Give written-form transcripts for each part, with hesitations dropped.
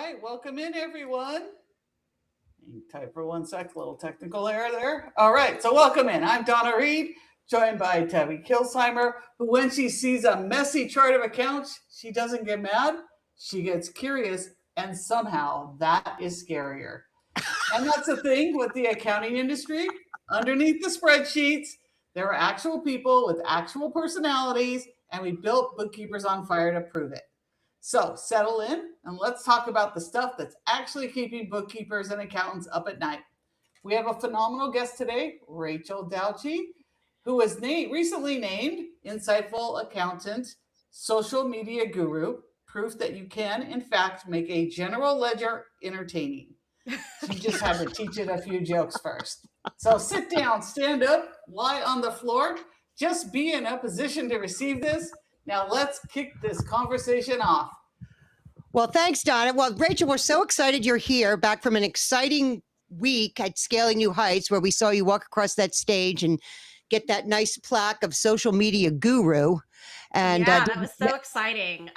right, welcome in everyone. Hang tight for 1 sec, little technical error there. All right, so welcome in. I'm Donna Reade, joined by Debra Kilsheimer, who when she sees a messy chart of accounts, she doesn't get mad, she gets curious, and somehow that is scarier. And that's the thing with the accounting industry. Underneath the spreadsheets, there are actual people with actual personalities, and we built Bookkeepers on Fire to prove it. So settle in and let's talk about the stuff that's actually keeping bookkeepers and accountants up at night. We have a phenomenal guest today, Rachel Dauchy, who was recently named Insightful Accountant, Social Media Guru, proof that you can, in fact, make a general ledger entertaining. She just had to teach it a few jokes first. So sit down, stand up, lie on the floor, just be in a position to receive this. Now let's kick this conversation off. Well, thanks, Donna. Well, Rachel, we're so excited you're here, back from an exciting week at Scaling New Heights, where we saw you walk across that stage and get that nice plaque of Social Media Guru. And yeah, that was so exciting.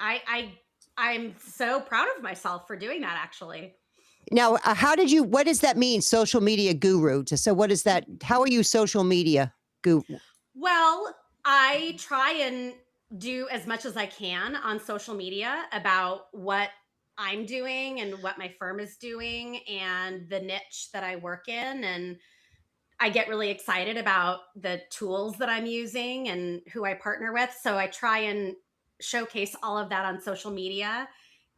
I'm so proud of myself for doing that, actually. Now, what does that mean, Social Media Guru? So what is that? How are you social media guru? Well, I try and do as much as I can on social media about what I'm doing and what my firm is doing and the niche that I work in. And I get really excited about the tools that I'm using and who I partner with. So I try and showcase all of that on social media.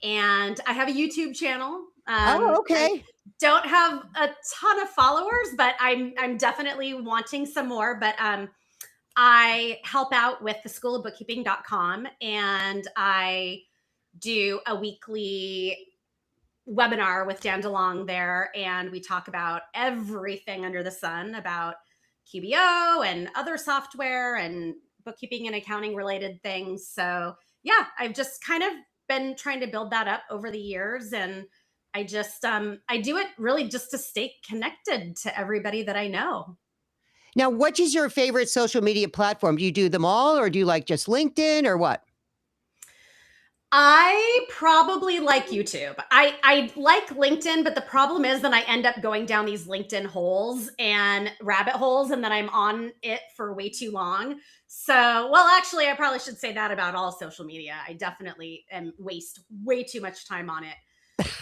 And I have a YouTube channel. Okay. I don't have a ton of followers, but I'm definitely wanting some more. But I help out with the schoolofbookkeeping.com, and I do a weekly webinar with Dan DeLong there, and we talk about everything under the sun about QBO and other software and bookkeeping and accounting related things. So yeah, I've just kind of been trying to build that up over the years, and I just I do it really just to stay connected to everybody that I know. Now, what is your favorite social media platform? Do you do them all, or do you like just LinkedIn, or what? I probably like YouTube. I like LinkedIn, but the problem is that I end up going down these LinkedIn holes and rabbit holes, and then I'm on it for way too long. So, well, actually, I probably should say that about all social media. I definitely waste way too much time on it.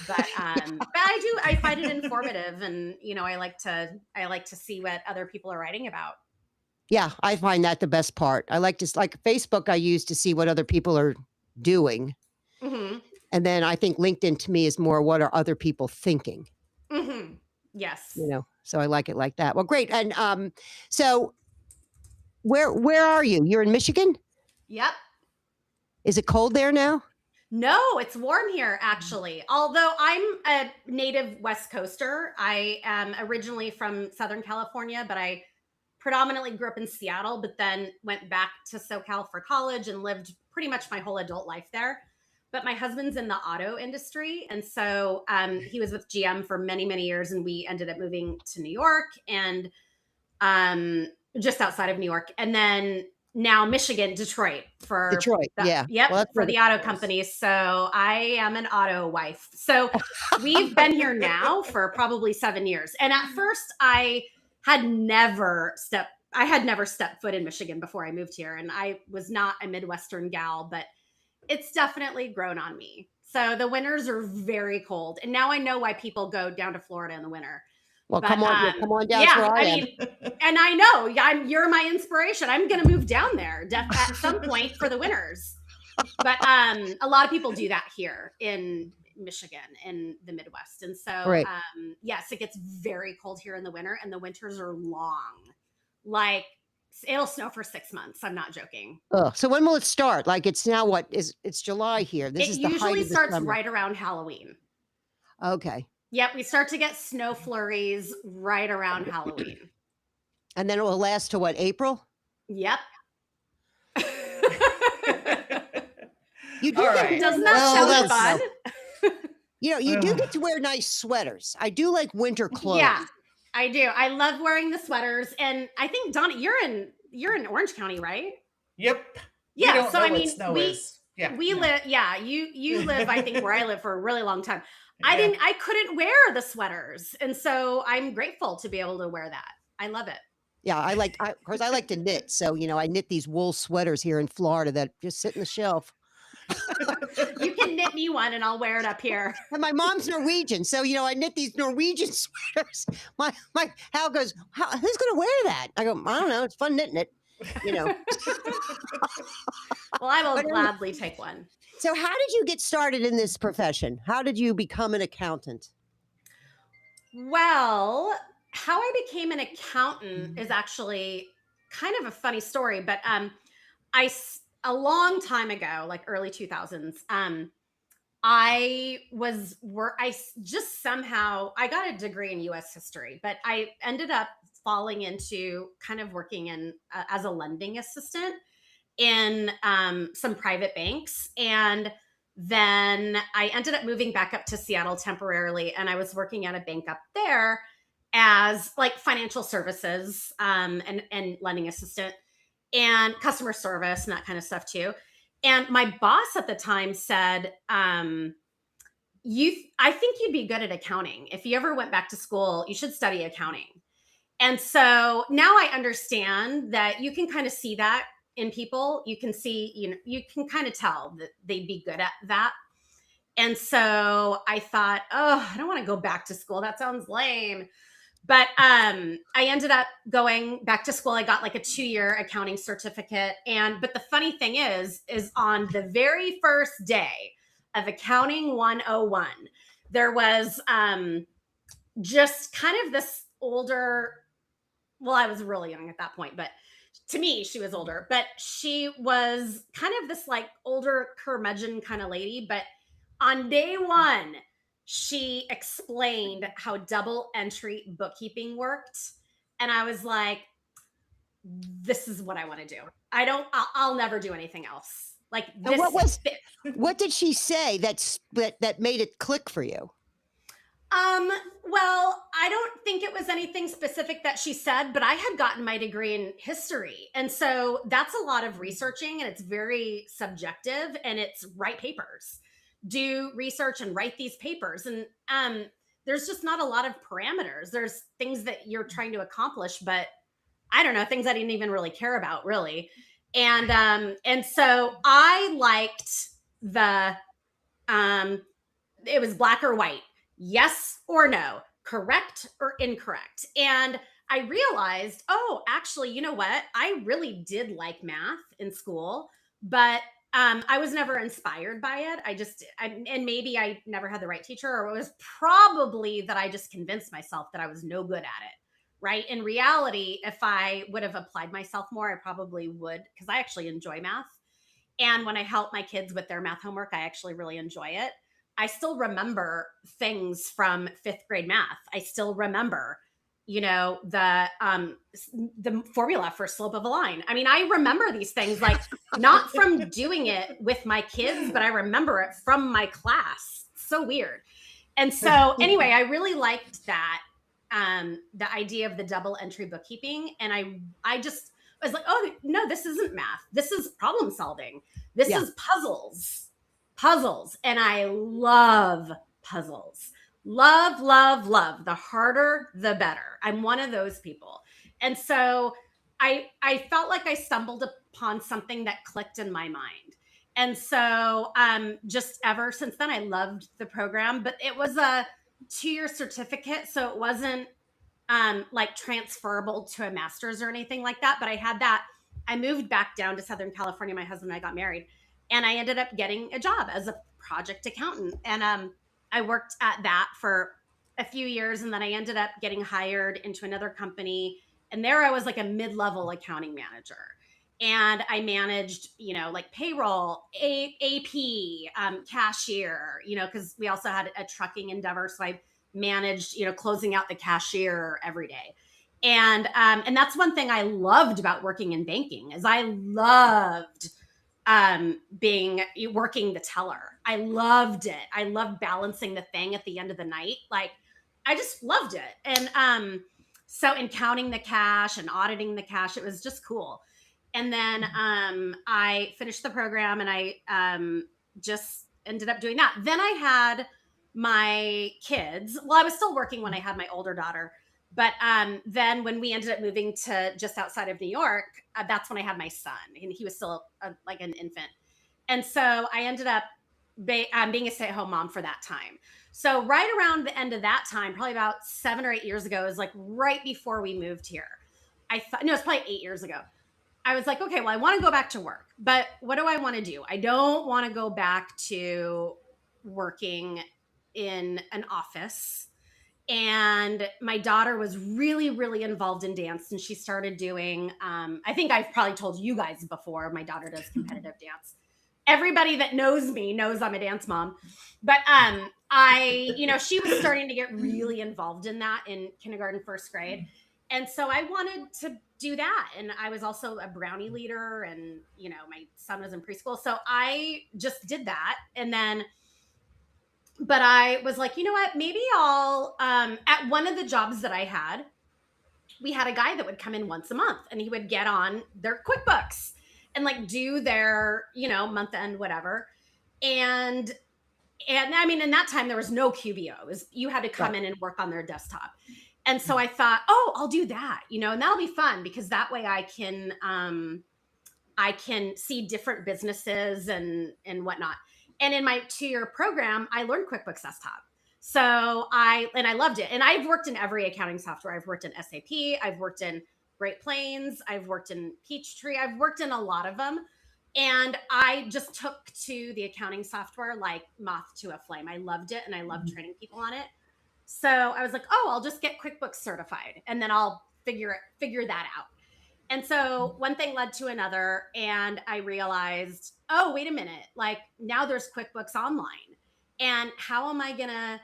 But I find it informative, and I like to see what other people are writing about. Yeah, I find that the best part. I like Facebook. I use to see what other people are doing, and then I think LinkedIn to me is more what are other people thinking. Yes, so I like it like that. Well, great. And so where are you? You're in Michigan? Yep. Is it cold there now? No, it's warm here, actually. Although I'm a native West Coaster. I am originally from Southern California, but I predominantly grew up in Seattle, but then went back to SoCal for college and lived pretty much my whole adult life there. But my husband's in the auto industry. And so he was with GM for many, many years. And we ended up moving to New York and just outside of New York. And then now Michigan, Detroit for yeah. Yep, well, for the auto companies. So I am an auto wife. So we've been here now for probably 7 years. And at first I had never stepped foot in Michigan before I moved here. And I was not a Midwestern gal, but it's definitely grown on me. So the winters are very cold. And now I know why people go down to Florida in the winter. Well, come on down. Yeah, I mean, and I know you're my inspiration. I'm going to move down there at some point for the winters. But a lot of people do that here in Michigan, in the Midwest. And so, yes, it gets very cold here in the winter, and the winters are long. Like, it'll snow for 6 months. I'm not joking. Oh, so when will it start? Like, it's now it's July here. This is the height of the summer. It usually starts right around Halloween. Okay. Yep, we start to get snow flurries right around Halloween. And then it will last to what, April? Yep. You do Doesn't that sound fun? You do get to wear nice sweaters. I do like winter clothes. Yeah, I do. I love wearing the sweaters. And I think, Donna, you're in Orange County, right? Yep. Yeah, so I mean, we live, you live, I think, where I live for a really long time. I couldn't wear the sweaters. And so I'm grateful to be able to wear that. I love it. Yeah, of course, I like to knit. So, I knit these wool sweaters here in Florida that just sit in the shelf. You can knit me one and I'll wear it up here. And my mom's Norwegian. So, I knit these Norwegian sweaters. My Hal goes, who's going to wear that? I go, I don't know. It's fun knitting it, Well, I will gladly take one. So how did you get started in this profession? How did you become an accountant? Well, how I became an accountant is actually kind of a funny story, but a long time ago, like early 2000s, I got a degree in US history, but I ended up falling into kind of working in as a lending assistant in some private banks. And then I ended up moving back up to Seattle temporarily, and I was working at a bank up there as like financial services and lending assistant and customer service and that kind of stuff too. And my boss at the time said, I think you'd be good at accounting. If you ever went back to school, you should study accounting. And so now I understand that you can kind of see that in people. You can see, you can kind of tell that they'd be good at that. And so I thought, I don't want to go back to school. That sounds lame. But I ended up going back to school. I got like a 2-year accounting certificate. But the funny thing is on the very first day of Accounting 101, there was just kind of this older, well, I was really young at that point, but to me, she was older, but she was kind of this like older curmudgeon kind of lady. But on day one, she explained how double entry bookkeeping worked. And I was like, this is what I want to do. I'll never do anything else. Like this. What did she say that made it click for you? Well, I don't think it was anything specific that she said, but I had gotten my degree in history. And so that's a lot of researching, and it's very subjective, and it's write papers, do research and write these papers. And there's just not a lot of parameters. There's things that you're trying to accomplish, but I don't know, things I didn't even really care about really. And so I liked it was black or white. Yes or no, correct or incorrect. And I realized, actually, you know what? I really did like math in school, but I was never inspired by it. And maybe I never had the right teacher, or it was probably that I just convinced myself that I was no good at it. Right. In reality, if I would have applied myself more, I probably would, because I actually enjoy math. And when I help my kids with their math homework, I actually really enjoy it. I still remember things from 5th grade math. I still remember, the formula for slope of a line. I mean, I remember these things, like not from doing it with my kids, but I remember it from my class. It's so weird. And so anyway, I really liked that, the idea of the double entry bookkeeping. And I just was like, oh no, this isn't math. This is problem solving. This is puzzles. And I love puzzles. Love, love, love. The harder, the better. I'm one of those people. And so I felt like I stumbled upon something that clicked in my mind. And so just ever since then, I loved the program, but it was a 2-year certificate. So it wasn't like transferable to a master's or anything like that. But I had that. I moved back down to Southern California. My husband and I got married. And I ended up getting a job as a project accountant. And I worked at that for a few years. And then I ended up getting hired into another company. And there I was like a mid-level accounting manager. And I managed, like payroll, AP, cashier, because we also had a trucking endeavor. So I managed, closing out the cashier every day. And that's one thing I loved about working in banking is I loved working the teller. I loved it. I loved balancing the thing at the end of the night. Like I just loved it. And so in counting the cash and auditing the cash, it was just cool. And then I finished the program and I just ended up doing that. Then I had my kids. Well, I was still working when I had my older daughter, but then when we ended up moving to just outside of New York, that's when I had my son, and he was still like an infant. And so I ended up being a stay-at-home mom for that time. So right around the end of that time, probably about 7 or 8 years ago, is like right before we moved here. I thought, no, it's probably 8 years ago. I was like, okay, well, I want to go back to work, but what do I want to do? I don't want to go back to working in an office. And my daughter was really, really involved in dance, and she started doing, I think I've probably told you guys before, my daughter does competitive dance. Everybody that knows me knows I'm a dance mom, but she was starting to get really involved in that in kindergarten, first grade. And so I wanted to do that. And I was also a brownie leader, and, my son was in preschool. So I just did that. And then, but I was like, you know what, maybe I'll, at one of the jobs that I had, we had a guy that would come in once a month, and he would get on their QuickBooks and like do their, month end, whatever. And I mean, in that time, there was no QBO. You had to come in and work on their desktop. And so I thought, oh, I'll do that, and that'll be fun, because that way I can see different businesses and whatnot. And in my 2-year program, I learned QuickBooks Desktop. So I loved it. And I've worked in every accounting software. I've worked in SAP. I've worked in Great Plains. I've worked in Peachtree. I've worked in a lot of them. And I just took to the accounting software like moth to a flame. I loved it, and I loved training people on it. So I was like, oh, I'll just get QuickBooks certified, and then I'll figure that out. And so one thing led to another, and I realized, oh, wait a minute, like now there's QuickBooks Online, and how am I going to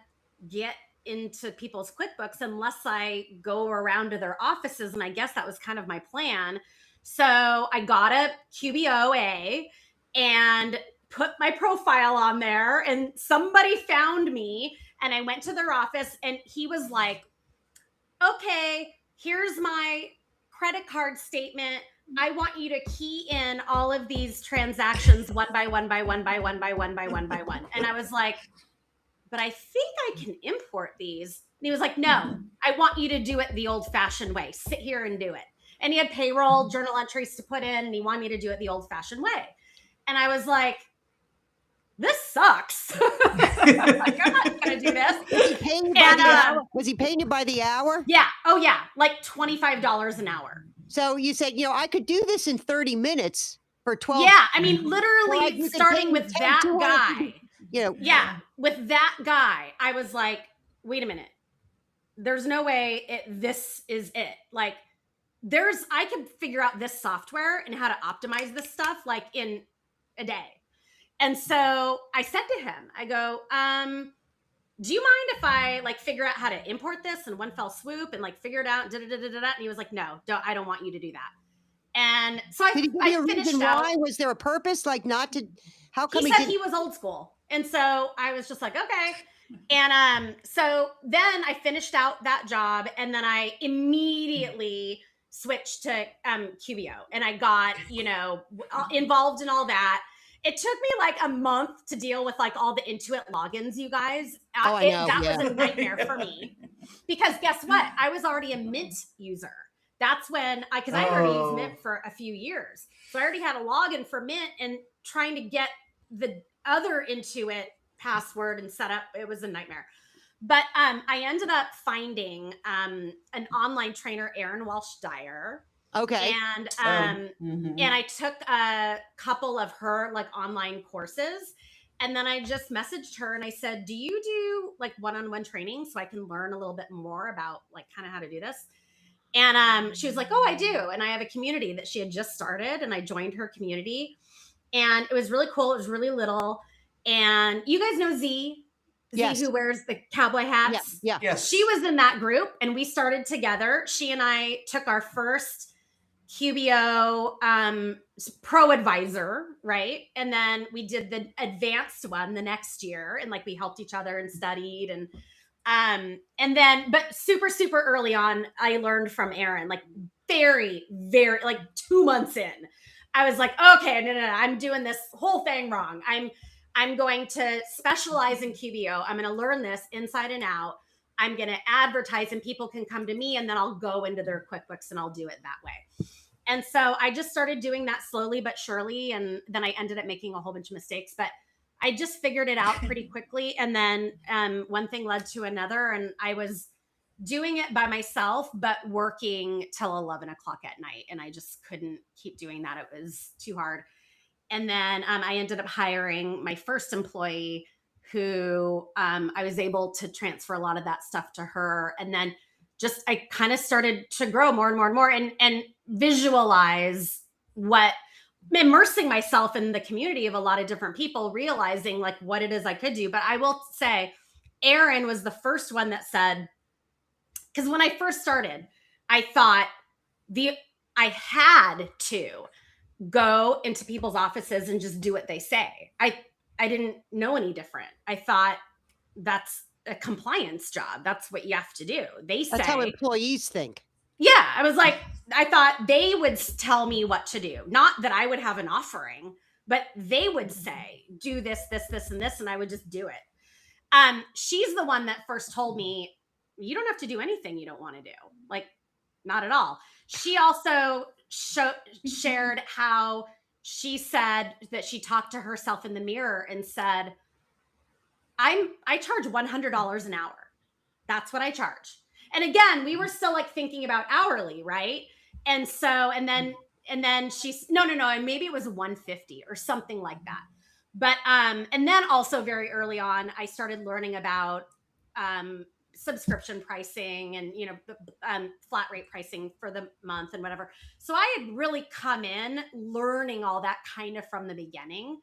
get into people's QuickBooks unless I go around to their offices? And I guess that was kind of my plan. So I got a QBOA and put my profile on there, and somebody found me, and I went to their office, and he was like, okay, here's my credit card statement. I want you to key in all of these transactions one by one by one by one by one by one by one. And I was like, but I think I can import these. And he was like, no, I want you to do it the old fashioned way. Sit here and do it. And he had payroll journal entries to put in, and he wanted me to do it the old fashioned way. And I was like, this sucks. Like, I'm not going to do this. Was he paying you by the hour? Was he paying you by the hour? Yeah. Oh, yeah. Like $25 an hour. So you said, I could do this in 30 minutes for 12. Yeah. I mean, literally starting with that guy. Yeah. With that guy, I was like, wait a minute. There's no way this is it. Like, I could figure out this software and how to optimize this stuff like in a day. And so I said to him, I go, do you mind if I like figure out how to import this in one fell swoop and like figure it out? And he was like, no, I don't want you to do that. And so I finished out. Why? Was there a purpose? Like not to, how come he said he was old school. And so I was just like, okay. And so then I finished out that job, and then I immediately switched to QBO, and I got, involved in all that. It took me like a month to deal with like all the Intuit logins, you guys. I know. That was a nightmare for me, because guess what? I was already a Mint user. That's when because I already used Mint for a few years. So I already had a login for Mint, and trying to get the other Intuit password and set up, it was a nightmare. But I ended up finding an online trainer, Erin Walsh Dyer. Okay. And and I took a couple of her like online courses, and then I just messaged her and I said, do you do like one-on-one training so I can learn a little bit more about like kind of how to do this? And she was like, oh, I do. And I have a community that she had just started, and I joined her community, and it was really cool. It was really little. And you guys know Z, yes. who wears the cowboy hats. Yeah. Yes. She was in that group, and we started together. She and I took our first QBO pro advisor, right? And then we did the advanced one the next year, and like we helped each other and studied, and then but super early on I learned from Erin, like very like 2 months in. I was like, okay, no, I'm doing this whole thing wrong. I'm going to specialize in QBO. I'm going to learn this inside and out. I'm going to advertise and people can come to me, and then I'll go into their QuickBooks and I'll do it that way. And so I just started doing that slowly but surely. And then I ended up making a whole bunch of mistakes, but I just figured it out pretty quickly. And then one thing led to another, and I was doing it by myself, but working till 11 o'clock at night. And I just couldn't keep doing that. It was too hard. And then I ended up hiring my first employee who I was able to transfer a lot of that stuff to her. And then just, I kind of started to grow more and more and more and visualize immersing myself in the community of a lot of different people, realizing like what it is I could do. But I will say, Erin was the first one that said, because when I first started, I thought I had to go into people's offices and just do what they say. I didn't know any different. I thought that's a compliance job. That's what you have to do. They say. That's how employees think. Yeah. I was like, I thought they would tell me what to do. Not that I would have an offering, but they would say, do this, this, this, and this, and I would just do it. She's the one that first told me, you don't have to do anything you don't want to do. Like, not at all. She also shared how she said that she talked to herself in the mirror and said, I charge $100 an hour. That's what I charge. And again, we were still like thinking about hourly, right? And so, and then she's, no, and maybe it was 150 or something like that. But, and then also very early on, I started learning about, subscription pricing and, flat rate pricing for the month and whatever. So I had really come in learning all that kind of from the beginning,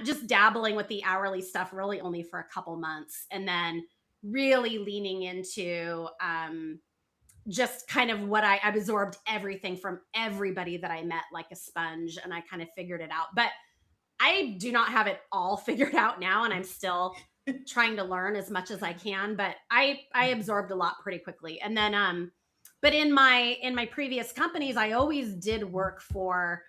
just dabbling with the hourly stuff really only for a couple months, and then really leaning into, just kind of what I absorbed everything from everybody that I met like a sponge, and I kind of figured it out. But I do not have it all figured out now, and I'm still trying to learn as much as I can, but I absorbed a lot pretty quickly. And then, but in my previous companies, I always did work for,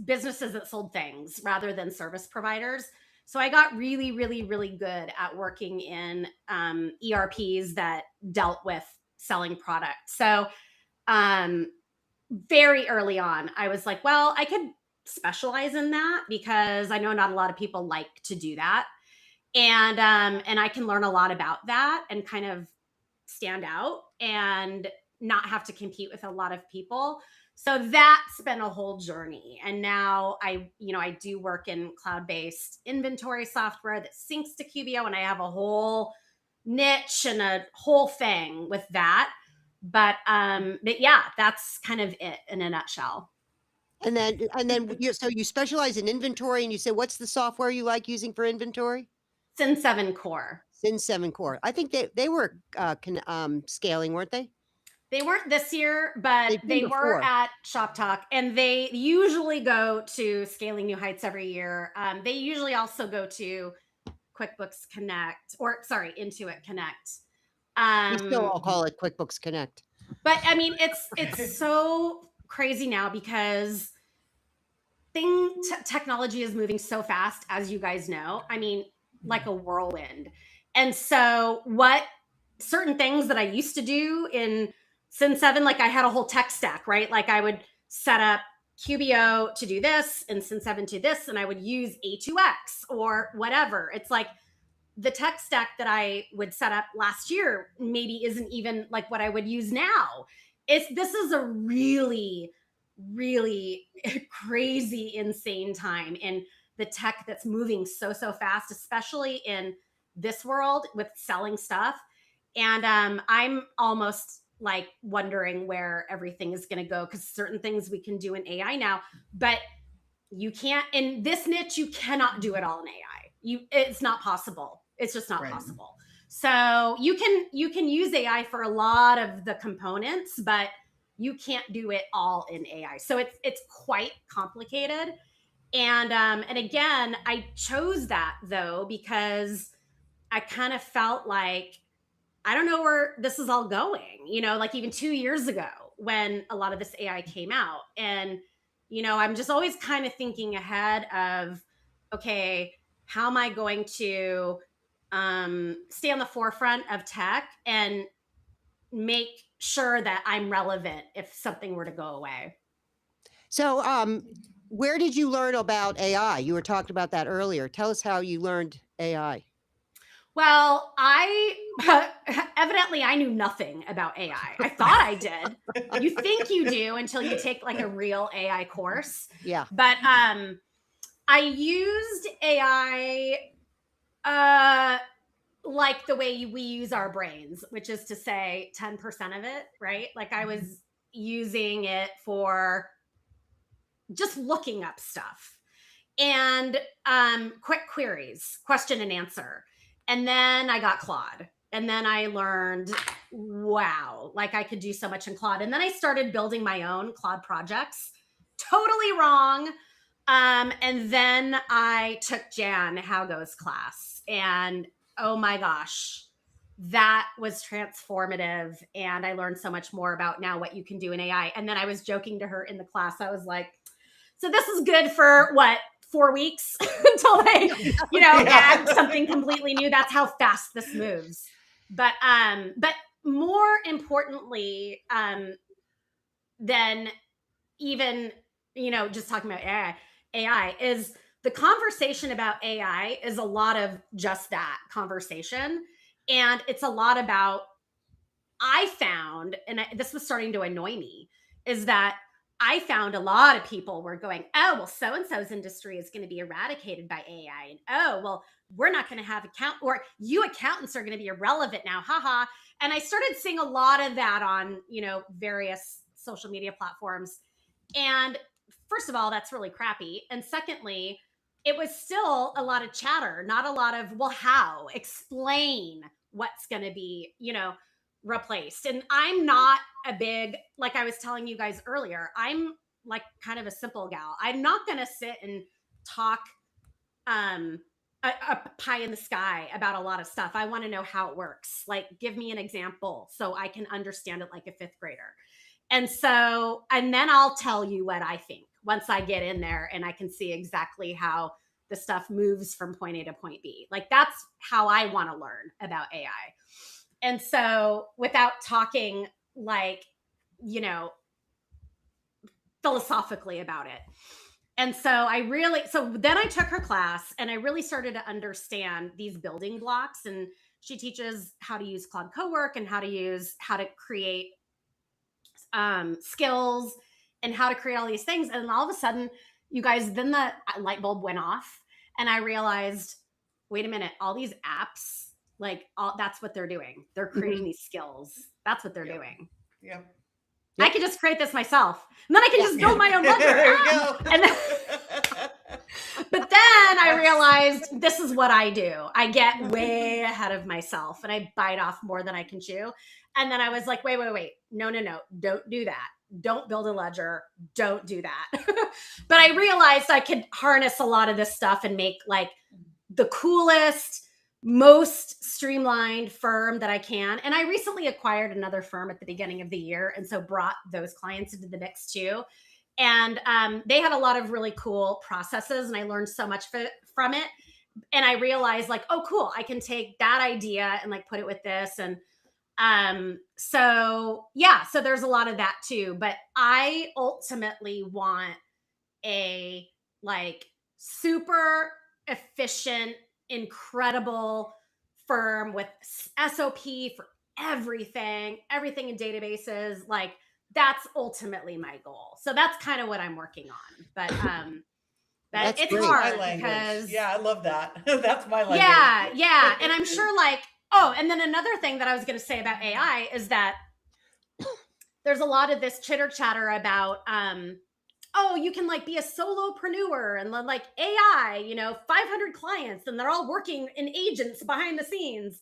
businesses that sold things rather than service providers. So I got really, really, really good at working in, ERPs that dealt with selling products. So, very early on, I was like, well, I could specialize in that because I know not a lot of people like to do that. And I can learn a lot about that and kind of stand out and not have to compete with a lot of people. So that's been a whole journey. And now I do work in cloud-based inventory software that syncs to QBO, and I have a whole niche and a whole thing with that. But yeah, that's kind of it in a nutshell. And then so you specialize in inventory, and you say, what's the software you like using for inventory? Sin 7 Core. Sin 7 Core. I think they were scaling, weren't they? They weren't this year, but they were at Shop Talk, and they usually go to Scaling New Heights every year. They usually also go to QuickBooks Connect, Intuit Connect. We still all call it QuickBooks Connect. But I mean, it's so crazy now because technology is moving so fast, as you guys know. I mean, like a whirlwind. And so what certain things that I used to do in Sin 7, like I had a whole tech stack, right? Like I would set up QBO to do this and Sin 7 to this, and I would use A2X or whatever. It's like the tech stack that I would set up last year maybe isn't even like what I would use now. This is a really, really crazy, insane time in the tech that's moving so fast, especially in this world with selling stuff. And I'm almost like wondering where everything is going to go, because certain things we can do in AI now, but you can't in this niche. You cannot do it all in AI. It's not possible. It's just not possible. So you can use AI for a lot of the components, but you can't do it all in AI. So it's quite complicated. And again, I chose that though because I kind of felt like I don't know where this is all going, like even 2 years ago when a lot of this AI came out. And I'm just always kind of thinking ahead of, okay, how am I going to stay on the forefront of tech and make sure that I'm relevant if something were to go away. So, where did you learn about AI? You were talking about that earlier. Tell us how you learned AI. Well, evidently I knew nothing about AI. I thought I did. You think you do until you take like a real AI course. Yeah. But I used AI like the way we use our brains, which is to say 10% of it, right? Like I was using it for just looking up stuff and quick queries, question and answer. And then I got Claude. And then I learned, wow, like I could do so much in Claude. And then I started building my own Claude projects. Totally wrong. And then I took Jan How Goes class. And oh my gosh, that was transformative. And I learned so much more about now what you can do in AI. And then I was joking to her in the class. I was like, so this is good for what, 4 weeks until they, add something completely new. That's how fast this moves. But more importantly, than even, just talking about AI is the conversation about AI is a lot of just that conversation. And it's a lot about, I found, and this was starting to annoy me, is that I found a lot of people were going, oh, well, so-and-so's industry is going to be eradicated by AI. And, oh, well, we're not going to have or you accountants are going to be irrelevant now. Haha. And I started seeing a lot of that on, various social media platforms. And first of all, that's really crappy. And secondly, it was still a lot of chatter, not a lot of, well, how? Explain what's going to be, replaced. And I'm not a big, like I was telling you guys earlier, I'm like kind of a simple gal. I'm not going to sit and talk a pie in the sky about a lot of stuff. I want to know how it works. Like, give me an example so I can understand it like a fifth grader. And then I'll tell you what I think once I get in there and I can see exactly how the stuff moves from point A to point B. Like, that's how I want to learn about AI. And so without talking like, philosophically about it. And so then I took her class and I really started to understand these building blocks. And she teaches how to use Claude Cowork and how to create skills and how to create all these things. And all of a sudden, you guys, then the light bulb went off and I realized, wait a minute, all these apps, that's what they're doing. They're creating these skills. That's what they're doing. Yep. I could just create this myself. And then I can just build my own ledger. There you go. But then I realized this is what I do. I get way ahead of myself and I bite off more than I can chew. And then I was like, wait. No. Don't do that. Don't build a ledger. Don't do that. But I realized I could harness a lot of this stuff and make like the coolest, most streamlined firm that I can. And I recently acquired another firm at the beginning of the year. And so brought those clients into the mix too. And they had a lot of really cool processes and I learned so much from it. And I realized like, oh, cool. I can take that idea and like put it with this. And so there's a lot of that too. But I ultimately want a like super efficient, incredible firm with SOP for everything in databases. Like that's ultimately my goal. So that's kind of what I'm working on. But it's great. hard My because I love that. That's my language. Yeah. And I'm sure like, and then another thing that I was going to say about AI is that there's a lot of this chitter chatter about, you can like be a solopreneur and like AI, 500 clients and they're all working in agents behind the scenes.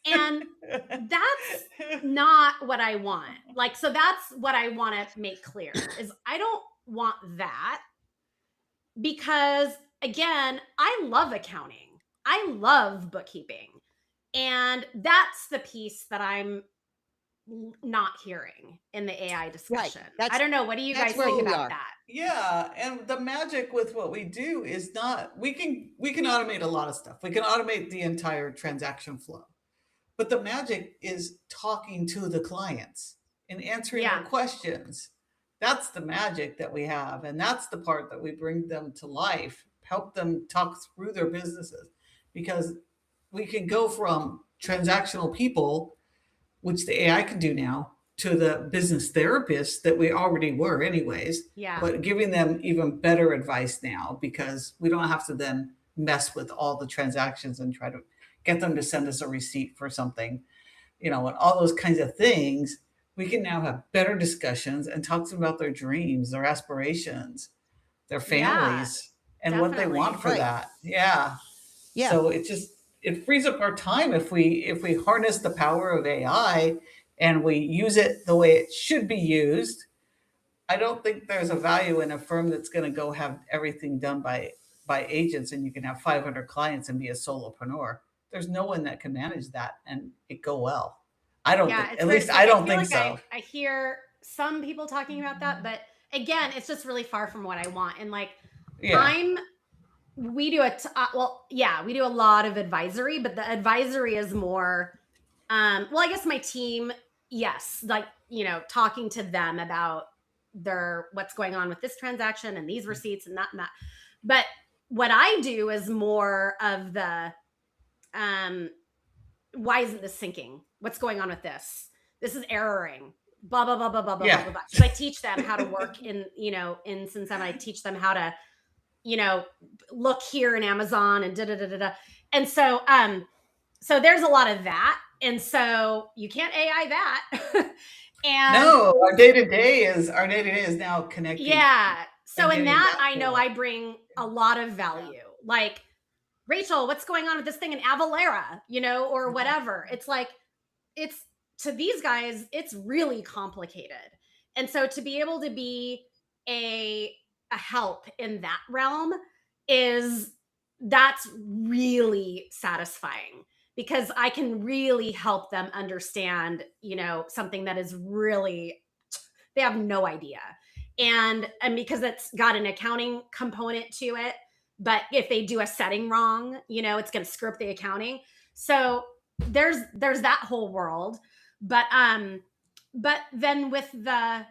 And that's not what I want. Like, so that's what I want to make clear is I don't want that because again, I love accounting. I love bookkeeping. And that's the piece that I'm not hearing in the AI discussion. That's- I don't know. What do you that's guys where think we about are. that? Yeah, and the magic with what we do is not we can automate a lot of stuff. We can automate the entire transaction flow. But the magic is talking to the clients and answering their Yeah. questions. That's the magic that we have, and that's the part that we bring them to life, help them talk through their businesses, because we can go from transactional people, which the AI can do now, to the business therapists that we already were anyways, Yeah. but giving them even better advice now because we don't have to then mess with all the transactions and try to get them to send us a receipt for something, and all those kinds of things. We can now have better discussions and talk to them about their dreams, their aspirations, their Yeah, families, and what they want for Right. that. Yeah. Yeah. So it frees up our time if we harness the power of AI and we use it the way it should be used. I don't think there's a value in a firm that's going to go have everything done by agents and you can have 500 clients and be a solopreneur. There's no one that can manage that and it go well. I don't yeah. think, It's at weird. least It's I like, don't feel think like so. I hear some people talking about that, but again, it's just really far from what I want. And like, Yeah. we do we do a lot of advisory, but the advisory is more, well, I guess my team, yes, like, talking to them about what's going on with this transaction and these receipts and that and that. But what I do is more of the, why isn't this syncing? What's going on with this? This is erroring. Blah blah blah blah blah blah Yeah. blah blah. So I teach them how to work in Sin7. I teach them how to look here in Amazon and da da da da da. And so so there's a lot of that, and so you can't AI that. And No, our day to day is now connecting. yeah. So in getting that, that I know forward. I bring a lot of value. Like, Rachel, what's going on with this thing in Avalara, or whatever. It's like, it's to these guys, it's really complicated. And so to be able to be a help in that realm that's really satisfying because I can really help them understand, something that is really, they have no idea. And because it's got an accounting component to it, but if they do a setting wrong, it's going to screw up the accounting. So there's that whole world. But then with the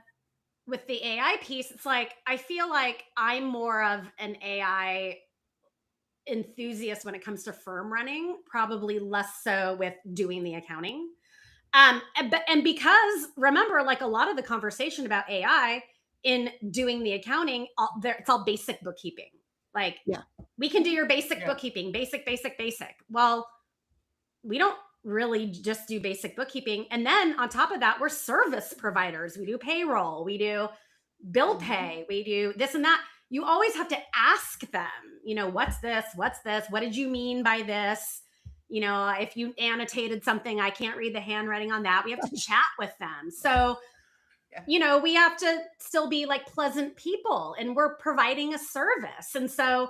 AI piece, it's like, I feel like I'm more of an AI enthusiast when it comes to firm running, probably less so with doing the accounting. And because remember, like, a lot of the conversation about AI in doing the accounting, it's all basic bookkeeping. Like, we can do your basic bookkeeping, basic. Well, we don't really just do basic bookkeeping. And then on top of that, we're service providers. We do payroll, we do bill pay, we do this and that. You always have to ask them, what's this? What did you mean by this? If you annotated something, I can't read the handwriting on that. We have to chat with them. So, we have to still be like pleasant people, and we're providing a service. And so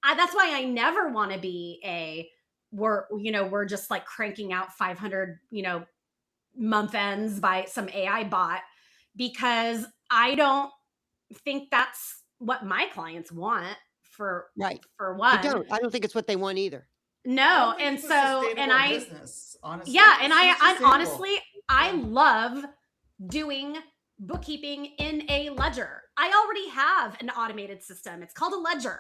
that's why I never want to be we're just like cranking out 500, month ends by some AI bot, because I don't think that's what my clients want for one. I don't think it's what they want either. No. And so, and I, business, honestly. yeah. And I honestly, I love doing bookkeeping in a ledger. I already have an automated system. It's called a ledger,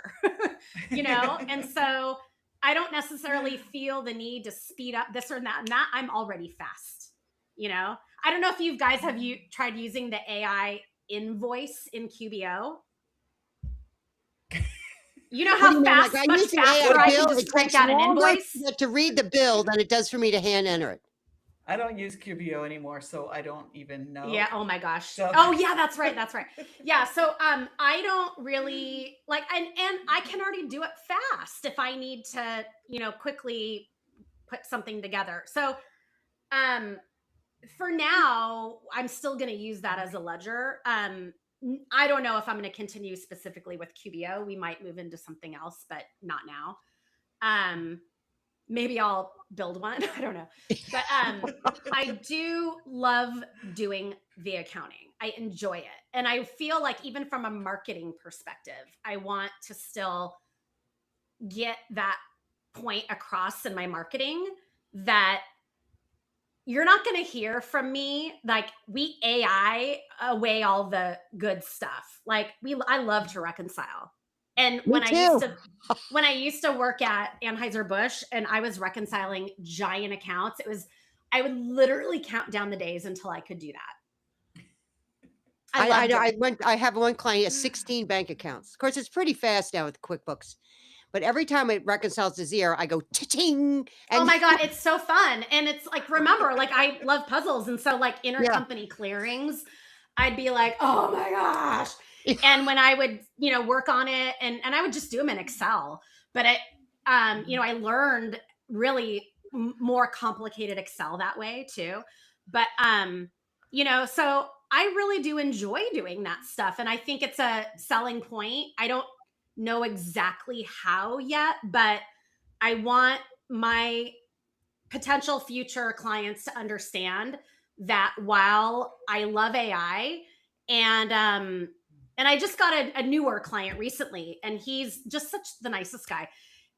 and so I don't necessarily feel the need to speed up this or that and that. I'm already fast, I don't know if you guys have tried using the AI invoice in QBO. You know how fast, much faster I can just crank out an invoice? To read the bill than it does for me to hand enter it. I don't use QBO anymore, so I don't even know. Yeah. Oh my gosh. So. Oh yeah, that's right. Yeah. So I don't really like, and I can already do it fast if I need to, quickly put something together. So for now, I'm still going to use that as a ledger. I don't know if I'm going to continue specifically with QBO. We might move into something else, but not now. maybe I'll build one. I don't know. But I do love doing the accounting. I enjoy it. And I feel like even from a marketing perspective, I want to still get that point across in my marketing that you're not going to hear from me like we AI away all the good stuff. Like I love to reconcile. And Me too. when I used to work at Anheuser-Busch and I was reconciling giant accounts, I would literally count down the days until I could do that. I know. I have one client, has 16 bank accounts. Of course, it's pretty fast now with QuickBooks. But every time it reconciles to zero, I go cha-ching. Oh my God, it's so fun. And it's like, remember, like I love puzzles. And so like intercompany clearings, I'd be like, oh my gosh. And when I would, work on it and I would just do them in Excel, but I learned really more complicated Excel that way too. But, so I really do enjoy doing that stuff. And I think it's a selling point. I don't know exactly how yet, but I want my potential future clients to understand that while I love AI and I just got a newer client recently and he's just such the nicest guy.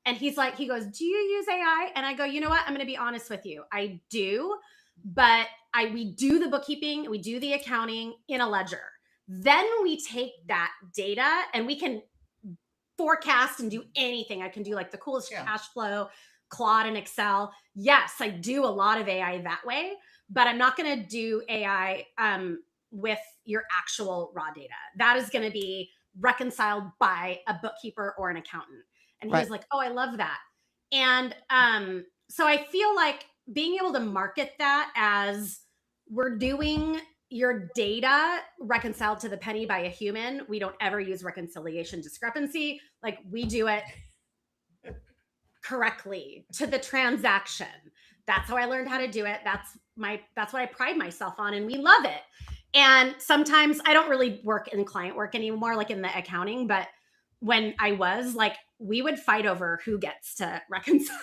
And he goes, do you use AI? And I go, you know what? I'm going to be honest with you. I do, but we do the bookkeeping, we do the accounting in a ledger. Then we take that data and we can forecast and do anything. I can do like the coolest cash flow, Claude and Excel. Yes, I do a lot of AI that way, but I'm not going to do AI with your actual raw data. That is going to be reconciled by a bookkeeper or an accountant. And he was like, oh, I love that. And so I feel like being able to market that as we're doing your data reconciled to the penny by a human. We don't ever use reconciliation discrepancy. Like we do it correctly to the transaction. That's how I learned how to do it. That's what I pride myself on, and we love it. And sometimes I don't really work in client work anymore, like in the accounting, but when I was like, we would fight over who gets to reconcile.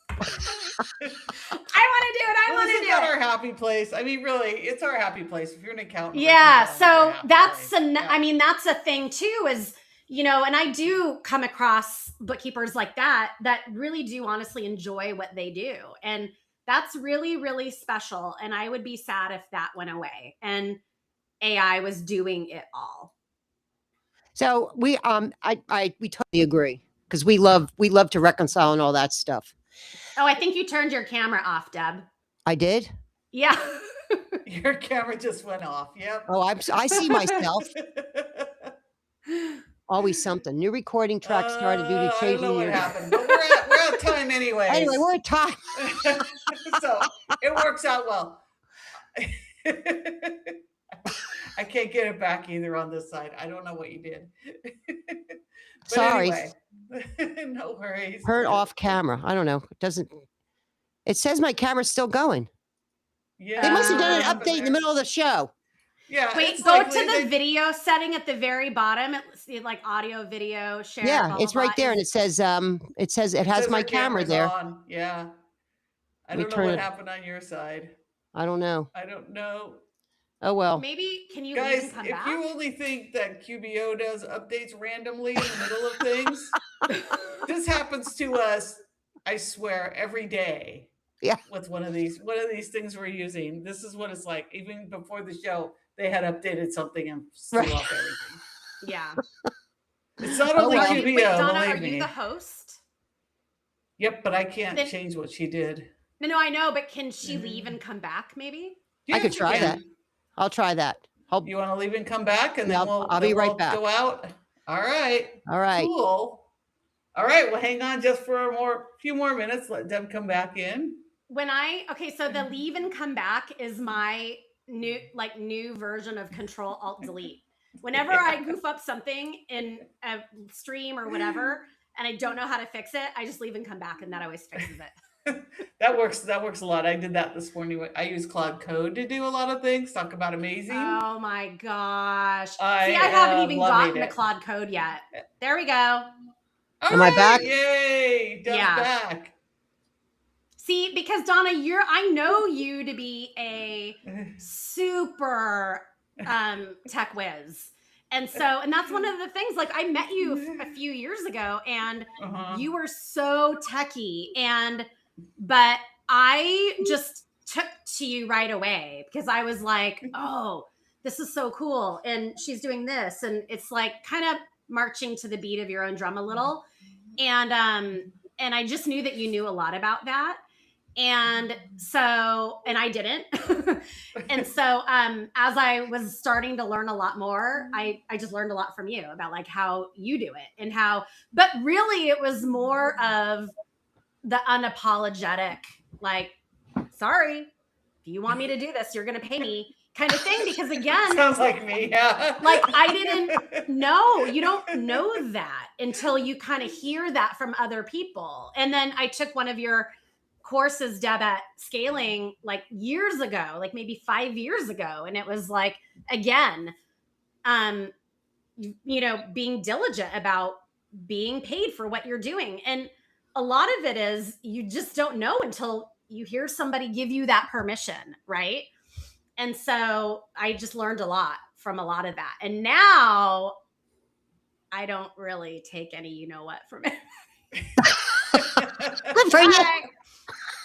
I want to do it. I want to do it. It's our happy place. I mean, really, it's our happy place. If you're an accountant. Yeah. So that's I mean, that's a thing too, is, and I do come across bookkeepers like that really do honestly enjoy what they do. And that's really, really special. And I would be sad if that went away and AI was doing it all. So we totally agree because we love to reconcile and all that stuff. Oh, I think you turned your camera off, Deb. I did? Yeah. Your camera just went off. Yep. Oh, I see myself. Always something. New recording track started due to changing. I don't know what happened, but we're at time anyway. Anyway, we're at time. So it works out well. I can't get it back either on this side. I don't know what you did. Sorry. Anyway, no worries. Heard off camera. I don't know. It says my camera's still going. Yeah. They must have done an update in the middle of the show. Yeah. Wait, go to the video setting at the very bottom. It's like audio, video, share. Yeah, blah, it's blah, right there, and it says it has my camera there. On. Yeah. I don't know what happened on your side. I don't know. Oh well. Maybe can you guys? Come if back? you only think that QBO does updates randomly in the middle of things, this happens to us. I swear every day. Yeah. With one of these things we're using, this is what it's like. Even before the show, they had updated something and threw off everything. Yeah. It's not only QBO. Wait, Donna, are you the host? Yep, but I can't change what she did. No, I know, but can she leave and come back? Maybe I could try that. I'll try that. You want to leave and come back, and then I'll be right back. Go out. All right. Cool. All right. Well, hang on just for a few more minutes. Let Deb come back in. So the leave and come back is my new version of Control Alt Delete. Whenever I goof up something in a stream or whatever, and I don't know how to fix it, I just leave and come back, and that always fixes it. That works a lot. I did that this morning. I use Claude Code to do a lot of things. Talk about amazing. Oh my gosh. I haven't even gotten the Claude Code yet. There we go. Am I back? Yay. Deb's back. See, because Donna, I know you to be a super tech whiz. And that's one of the things, like I met you a few years ago and you were so techie but I just took to you right away because I was like, oh, this is so cool. And she's doing this. And it's like kind of marching to the beat of your own drum a little. And I just knew that you knew a lot about that. And I didn't. And so as I was starting to learn a lot more, I just learned a lot from you about like how you do it and but really it was more of the unapologetic, like, sorry, if you want me to do this, you're going to pay me kind of thing. Because again, sounds like me. Yeah. Like I didn't know, you don't know that until you kind of hear that from other people. And then I took one of your courses, Deb, at scaling like years ago, like maybe 5 years ago. And it was like, again, being diligent about being paid for what you're doing. And a lot of it is you just don't know until you hear somebody give you that permission, right? And so I just learned a lot from a lot of that. And now I don't really take any from it. Good for you.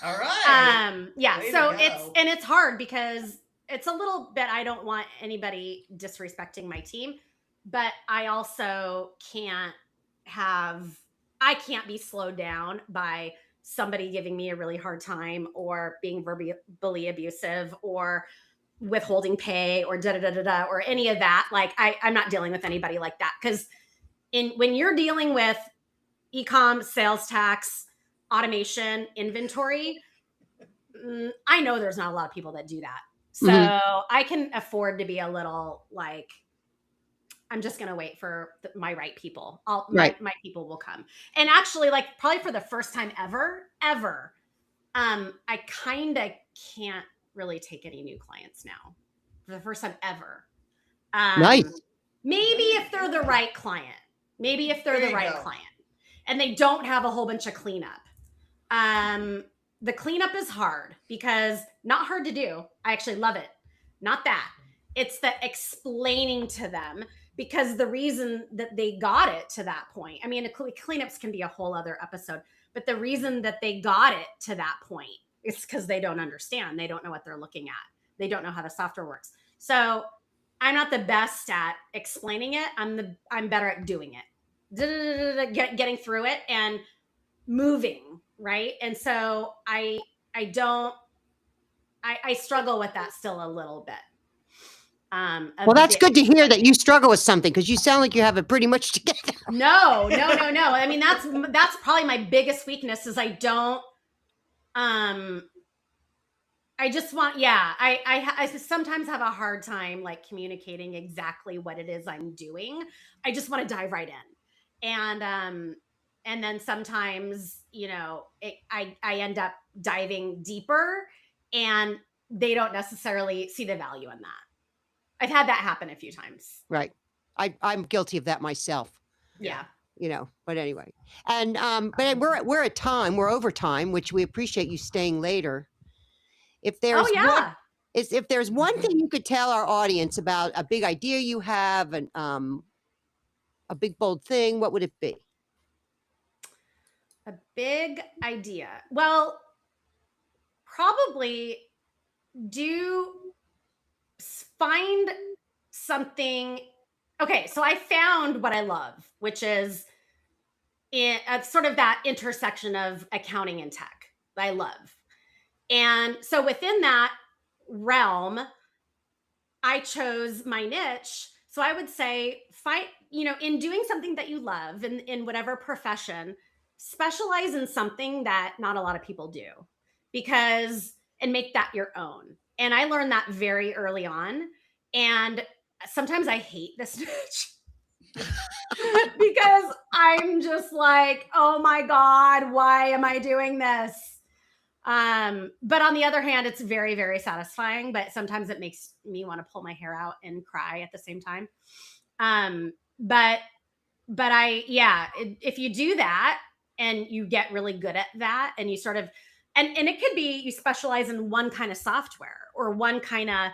All right. Yeah. So it's hard because it's a little bit, I don't want anybody disrespecting my team, but I also can't be slowed down by somebody giving me a really hard time or being verbally abusive or withholding pay or or any of that. Like I'm not dealing with anybody like that. Because when you're dealing with e-com, sales tax, automation, inventory, I know there's not a lot of people that do that. So I can afford to be a little like, I'm just going to wait for my right people. My people will come. And actually, like probably for the first time ever, I kind of can't really take any new clients now for the first time ever. Nice. Maybe if they're the right client, and they don't have a whole bunch of cleanup. The cleanup is hard because not hard to do. I actually love it. Not that. It's the explaining to them, because the reason that they got it to that point, I mean, cleanups can be a whole other episode, but the reason that they got it to that point is because they don't understand. They don't know what they're looking at. They don't know how the software works. So I'm not the best at explaining it. I'm better at doing it, getting through it and moving. Right. And so I struggle with that still a little bit. Well, that's good to hear that you struggle with something, because you sound like you have it pretty much together. No. I mean, that's probably my biggest weakness is I don't, I just want, I sometimes have a hard time like communicating exactly what it is I'm doing. I just want to dive right in. And then sometimes, I end up diving deeper and they don't necessarily see the value in that. I've had that happen a few times. Right. I'm guilty of that myself. Yeah. But anyway. And but we're at time. We're over time, which we appreciate you staying later. If there's if there's one thing you could tell our audience about a big idea you have and a big bold thing, what would it be? A big idea. Well, probably find something. Okay, so I found what I love, which is sort of that intersection of accounting and tech that I love. And so within that realm, I chose my niche. So I would say, in doing something that you love in whatever profession, specialize in something that not a lot of people do, and make that your own. And I learned that very early on. And sometimes I hate this niche because I'm just like, oh my God, why am I doing this? But on the other hand, it's very, very satisfying, but sometimes it makes me want to pull my hair out and cry at the same time. But if you do that and you get really good at that and you sort of and it could be you specialize in one kind of software or one kind of,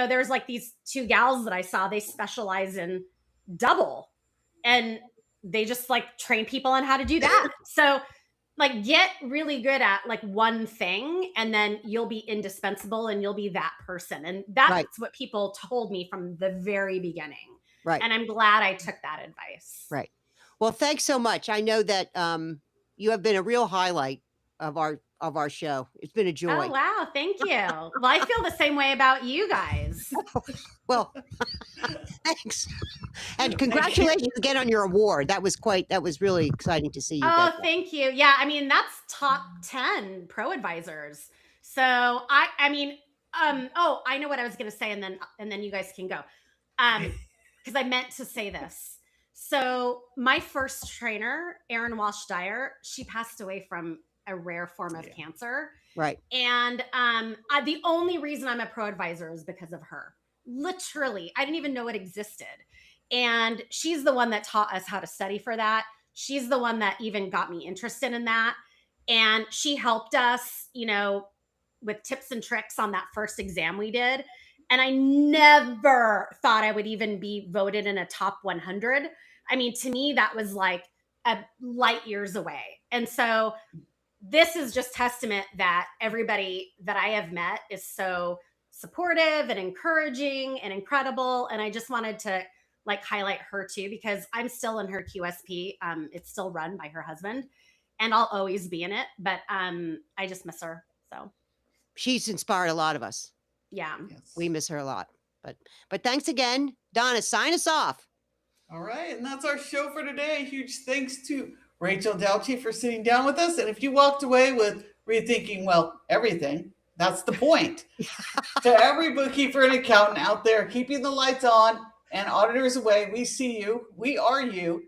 there's like these two gals that I saw, they specialize in double, and they just like train people on how to do that. So like get really good at like one thing, and then you'll be indispensable and you'll be that person. And that's Right. what people told me from the very beginning. Right. And I'm glad I took that advice. Right. Well, thanks so much. I know that you have been a real highlight of our show. It's been a joy. Oh, wow. Thank you. Well, I feel the same way about you guys. Well, thanks. And congratulations again on your award. That was really exciting to see you. Oh, thank you. Yeah. I mean, that's top 10 pro advisors. So I know what I was going to say, and then you guys can go. Because I meant to say this. So my first trainer, Erin Walsh Dyer, she passed away from a rare form of cancer. Right. And the only reason I'm a pro advisor is because of her. Literally, I didn't even know it existed. And she's the one that taught us how to study for that. She's the one that even got me interested in that. And she helped us, with tips and tricks on that first exam we did. And I never thought I would even be voted in a top 100. I mean, to me, that was like a light years away. And so this is just testament that everybody that I have met is so supportive and encouraging and incredible. And I just wanted to like highlight her too, because I'm still in her QSP. It's still run by her husband, and I'll always be in it. But I just miss her. So she's inspired a lot of us. Yeah. Yes. We miss her a lot. But thanks again. Donna, sign us off. All right. And that's our show for today. Huge thanks to Rachel Dauchy for sitting down with us. And if you walked away with rethinking, well, everything, that's the point. To every bookkeeper and accountant out there, keeping the lights on and auditors away, we see you. We are you.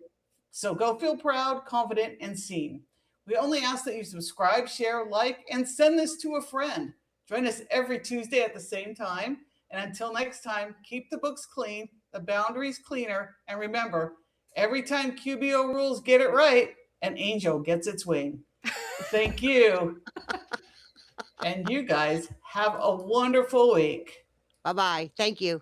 So go feel proud, confident, and seen. We only ask that you subscribe, share, like, and send this to a friend. Join us every Tuesday at the same time. And until next time, keep the books clean, the boundaries cleaner, and remember, every time QBO rules get it right, an angel gets its wing. Thank you. And you guys have a wonderful week. Bye-bye. Thank you.